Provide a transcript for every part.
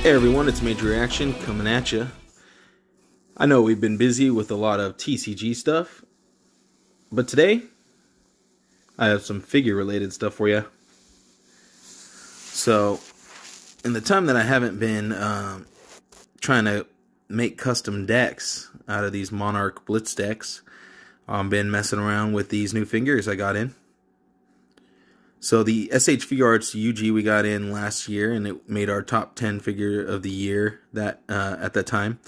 Hey everyone, it's Major Reaction coming at you. I know we've been busy with a lot of TCG stuff, but today I have some figure related stuff for you. So, in the time that I haven't been trying to make custom decks out of these Monarch Blitz decks, I've been messing around with these new figures I got in. So the SH Figuarts UG we got in last year, and it made our top 10 figure of the year at that time.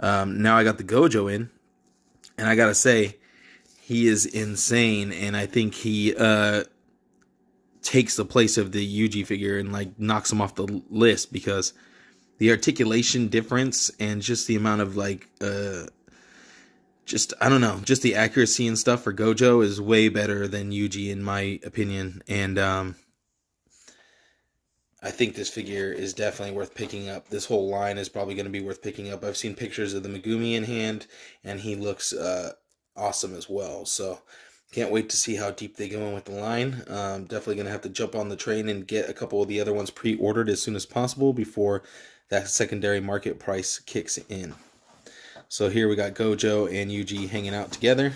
Now I got the Gojo in, and I gotta say, he is insane, and I think he takes the place of the UG figure and like knocks him off the list, because the articulation difference and just the amount of like I don't know, just the accuracy and stuff for Gojo is way better than Yuji in my opinion, and I think this figure is definitely worth picking up. This whole line is probably going to be worth picking up. I've seen pictures of the Megumi in hand, and he looks awesome as well, so can't wait to see how deep they go in with the line. Definitely going to have to jump on the train and get a couple of the other ones pre-ordered as soon as possible before that secondary market price kicks in. So here we got Gojo and Yuji hanging out together.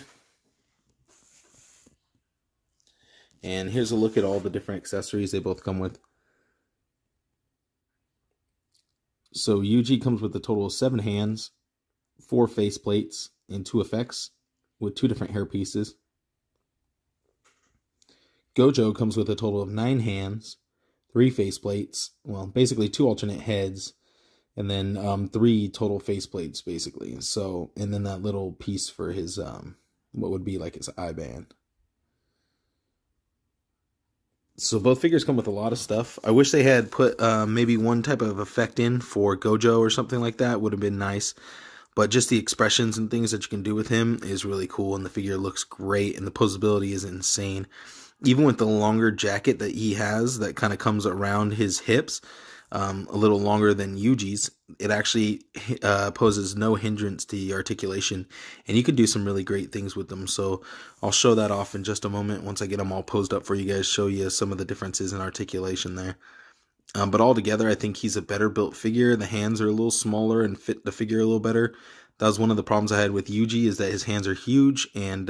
And here's a look at all the different accessories they both come with. So Yuji comes with a total of 7 hands, 4 face plates, and 2 effects with 2 different hair pieces. Gojo comes with a total of 9 hands, 3 face plates, well, basically 2 alternate heads, and then 3 total face plates, basically. So, and then that little piece for his, what would be like his eye band. So both figures come with a lot of stuff. I wish they had put maybe one type of effect in for Gojo or something like that. Would have been nice. But just the expressions and things that you can do with him is really cool, and the figure looks great, and the posability is insane. Even with the longer jacket that he has that kind of comes around his hips, a little longer than Yuji's, it actually poses no hindrance to the articulation, and you can do some really great things with them. So I'll show that off in just a moment once I get them all posed up for you guys, show you some of the differences in articulation there. But altogether, I think he's a better built figure. The hands are a little smaller and fit the figure a little better. That was one of the problems I had with Yuji, is that his hands are huge, and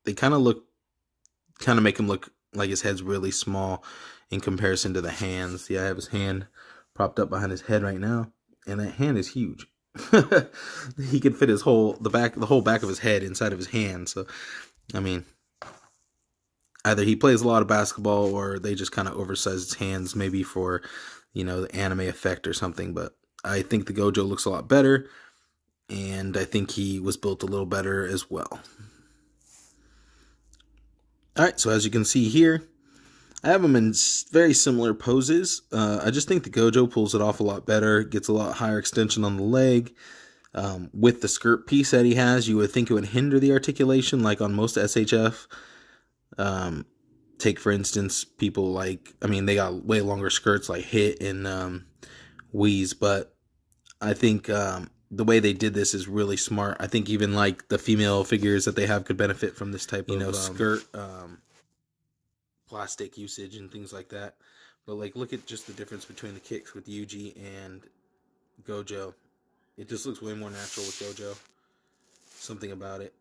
they kind of make him look like his head's really small in comparison to the hands. See, I have his hand propped up behind his head right now, and that hand is huge. He could fit the whole back of his head inside of his hand. So, I mean, either he plays a lot of basketball, or they just kind of oversize his hands, maybe for, you know, the anime effect or something. But I think the Gojo looks a lot better, and I think he was built a little better as well. Alright, so as you can see here, I have them in very similar poses. I just think the Gojo pulls it off a lot better, gets a lot higher extension on the leg. With the skirt piece that he has, you would think it would hinder the articulation, like on most SHF. Take, for instance, people like, I mean, they got way longer skirts like Hit and Wheeze, but I think the way they did this is really smart. I think even like the female figures that they have could benefit from this type of skirt plastic usage and things like that. But like, look at just the difference between the kicks with Yuji and Gojo. It just looks way more natural with Gojo. Something about it.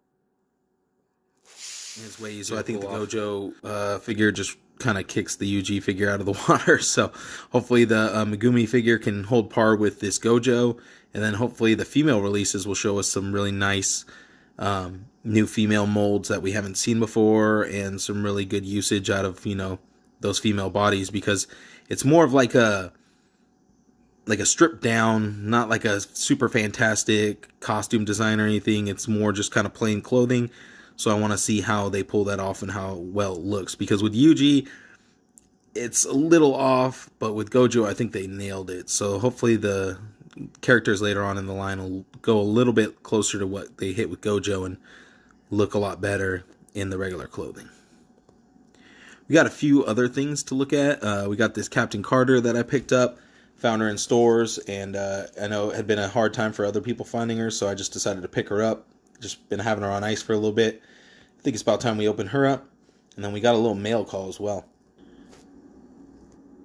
And it's way easier. So I think the Gojo figure just kind of kicks the UG figure out of the water. So hopefully the Megumi figure can hold par with this Gojo, and then hopefully the female releases will show us some really nice new female molds that we haven't seen before, and some really good usage out of, you know, those female bodies, because it's more of like a stripped down, not like a super fantastic costume design or anything. It's more just kind of plain clothing. So I want to see how they pull that off and how well it looks. Because with Yuji, it's a little off, but with Gojo, I think they nailed it. So hopefully the characters later on in the line will go a little bit closer to what they hit with Gojo and look a lot better in the regular clothing. We got a few other things to look at. We got this Captain Carter that I picked up. Found her in stores, and I know it had been a hard time for other people finding her, so I just decided to pick her up. Just been having her on ice for a little bit. I think it's about time we open her up. And then we got a little mail call as well.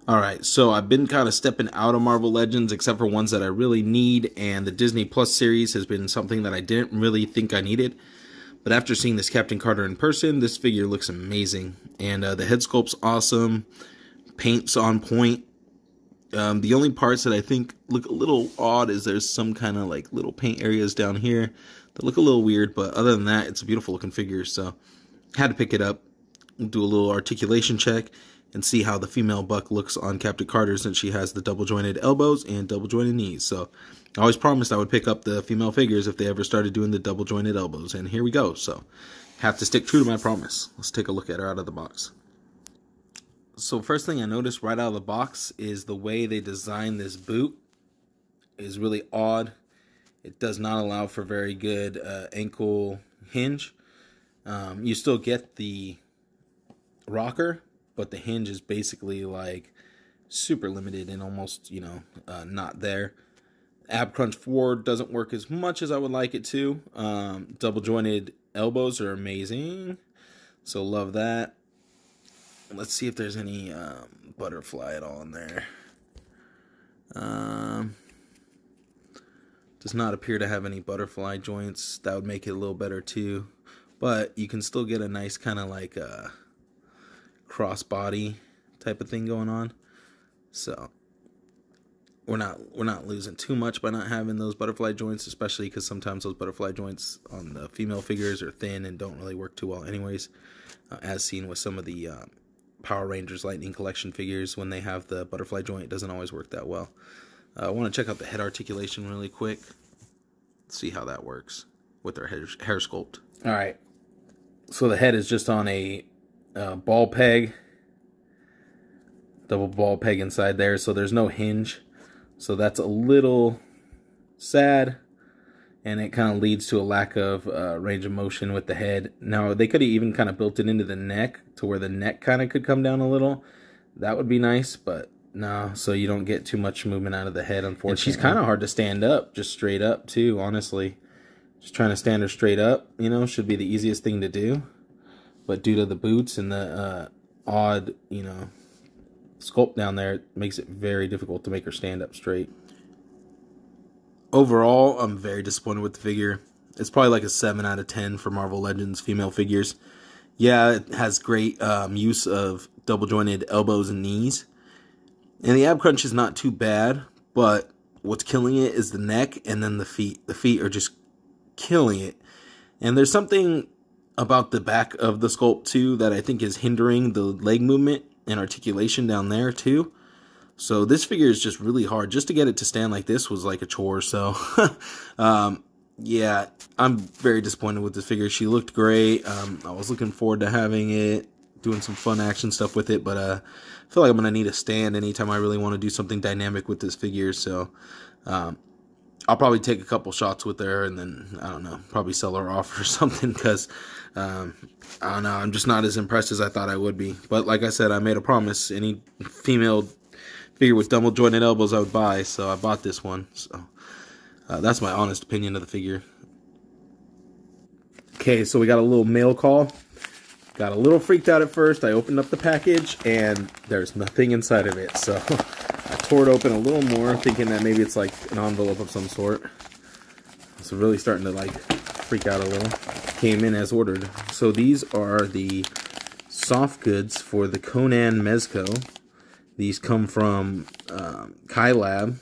Alright, so I've been kind of stepping out of Marvel Legends except for ones that I really need, and the Disney Plus series has been something that I didn't really think I needed. But after seeing this Captain Carter in person, this figure looks amazing. And the head sculpt's awesome, paint's on point. The only parts that I think look a little odd is there's some kind of like little paint areas down here that look a little weird, but other than that, it's a beautiful looking figure, so had to pick it up, do a little articulation check, and see how the female Buck looks on Captain Carter since she has the double jointed elbows and double jointed knees. So I always promised I would pick up the female figures if they ever started doing the double jointed elbows, and here we go. So have to stick true to my promise. Let's take a look at her out of the box. So first thing I noticed right out of the box is the way they designed this boot is really odd. It does not allow for very good ankle hinge. You still get the rocker, but the hinge is basically like super limited and almost, you know, not there. Ab crunch forward doesn't work as much as I would like it to. Double jointed elbows are amazing, so love that. Let's see if there's any butterfly at all in there. Does not appear to have any butterfly joints. That would make it a little better too, but you can still get a nice kind of like crossbody type of thing going on. So we're not losing too much by not having those butterfly joints, especially because sometimes those butterfly joints on the female figures are thin and don't really work too well anyways, as seen with some of the Power Rangers Lightning Collection figures. When they have the butterfly joint, it doesn't always work that well. I want to check out the head articulation really quick, see how that works with their hair sculpt. Alright, so the head is just on a ball peg, double ball peg inside there, so there's no hinge. So that's a little sad, and it kind of leads to a lack of range of motion with the head. Now, they could have even kind of built it into the neck to where the neck kind of could come down a little. That would be nice, but no, so you don't get too much movement out of the head, unfortunately. And she's kind of hard to stand up, just straight up, too, honestly. Just trying to stand her straight up, you know, should be the easiest thing to do. But due to the boots and the odd, you know, sculpt down there, it makes it very difficult to make her stand up straight. Overall, I'm very disappointed with the figure. It's probably like a 7 out of 10 for Marvel Legends female figures. Yeah, it has great use of double jointed elbows and knees. And the ab crunch is not too bad, but what's killing it is the neck and then the feet. The feet are just killing it. And there's something about the back of the sculpt too that I think is hindering the leg movement and articulation down there too. So this figure is just really hard. Just to get it to stand like this was like a chore. So yeah, I'm very disappointed with this figure. She looked great. I was looking forward to having it, doing some fun action stuff with it, but I feel like I'm gonna need a stand anytime I really want to do something dynamic with this figure. So I'll probably take a couple shots with her and then, I don't know, probably sell her off or something, because I don't know, I'm just not as impressed as I thought I would be. But like I said, I made a promise. Any female figure with double jointed elbows I would buy, so I bought this one. So that's my honest opinion of the figure. Okay, so we got a little mail call. Got a little freaked out at first. I opened up the package and there's nothing inside of it. So I tore it open a little more, thinking that maybe it's like an envelope of some sort. So really starting to like freak out a little. Came in as ordered. So these are the soft goods for the Conan Mezco. These come from Kai Lab.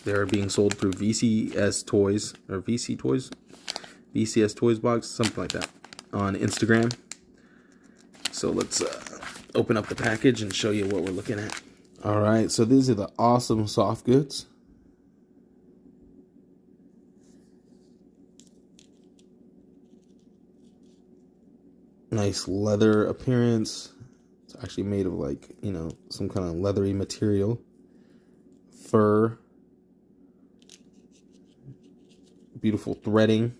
They're being sold through VCS Toys, or VC Toys? VCS Toys Box, something like that, on Instagram. So let's open up the package and show you what we're looking at. Alright, so these are the awesome soft goods. Nice leather appearance. It's actually made of like, you know, some kind of leathery material. Fur. Beautiful threading.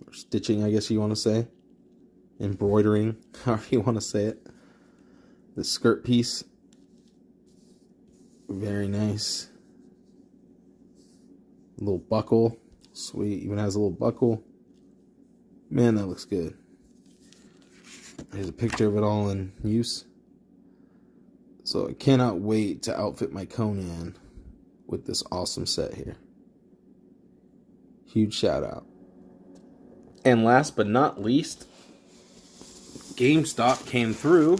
Or stitching, I guess you want to say. Embroidering, however you want to say it. The skirt piece. Very nice. A little buckle. Sweet. Even has a little buckle. Man, that looks good. Here's a picture of it all in use. So I cannot wait to outfit my Conan with this awesome set here. Huge shout out. And last but not least, GameStop came through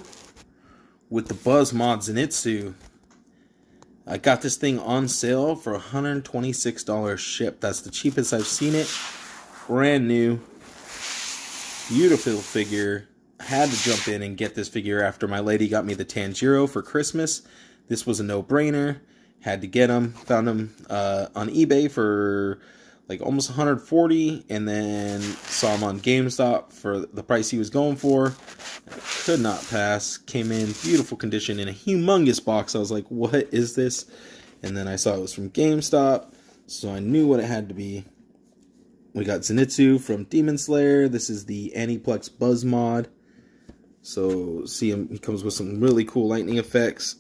with the Buzz Mods Initsu. I got this thing on sale for $126 shipped. That's the cheapest I've seen it. Brand new. Beautiful figure. I had to jump in and get this figure after my lady got me the Tanjiro for Christmas. This was a no-brainer. Had to get him. Found him on eBay for like almost $140, and then saw him on GameStop for the price he was going for. Could not pass. Came in beautiful condition in a humongous box. I was like, what is this? And then I saw it was from GameStop, so I knew what it had to be. We got Zenitsu from Demon Slayer. This is the Aniplex Buzz mod. So see him, he comes with some really cool lightning effects.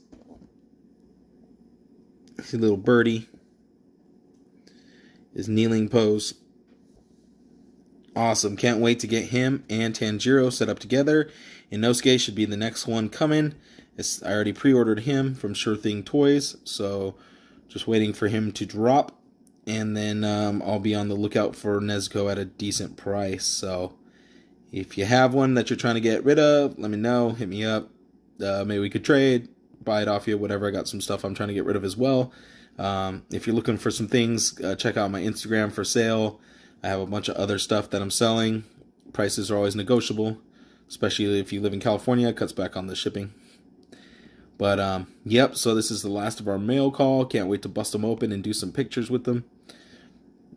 See little birdie. His kneeling pose. Awesome. Can't wait to get him and Tanjiro set up together. Inosuke should be the next one coming. I already pre-ordered him from Sure Thing Toys, so just waiting for him to drop. And then I'll be on the lookout for Nezuko at a decent price. So if you have one that you're trying to get rid of, let me know. Hit me up. Maybe we could trade, buy it off you, whatever. I got some stuff I'm trying to get rid of as well. If you're looking for some things, check out my Instagram for sale. I have a bunch of other stuff that I'm selling. Prices are always negotiable, especially if you live in California. It cuts back on the shipping. But, yep, so this is the last of our mail call. Can't wait to bust them open and do some pictures with them.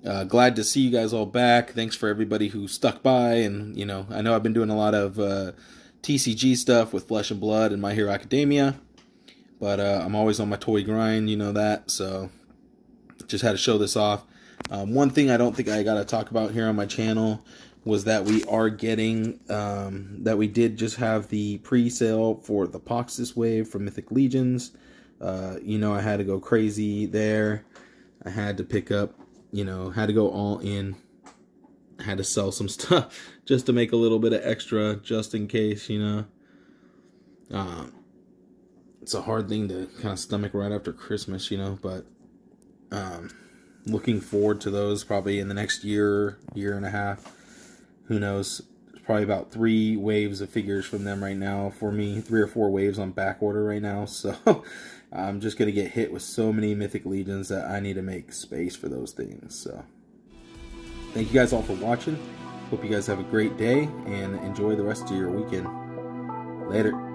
Glad to see you guys all back. Thanks for everybody who stuck by. And, you know, I know I've been doing a lot of TCG stuff with Flesh and Blood and My Hero Academia. But I'm always on my toy grind, you know that. So just had to show this off. One thing I don't think I got to talk about here on my channel was that we are getting, that we did just have the pre-sale for the Poxus Wave from Mythic Legions. You know, I had to go crazy there. I had to pick up, you know, had to go all in. I had to sell some stuff just to make a little bit of extra, just in case, you know. It's a hard thing to kind of stomach right after Christmas, you know, but looking forward to those probably in the next year, year and a half. Who knows? There's probably about 3 waves of figures from them right now for me. 3 or 4 waves on back order right now. So I'm just going to get hit with so many Mythic Legions that I need to make space for those things. So thank you guys all for watching. Hope you guys have a great day and enjoy the rest of your weekend. Later.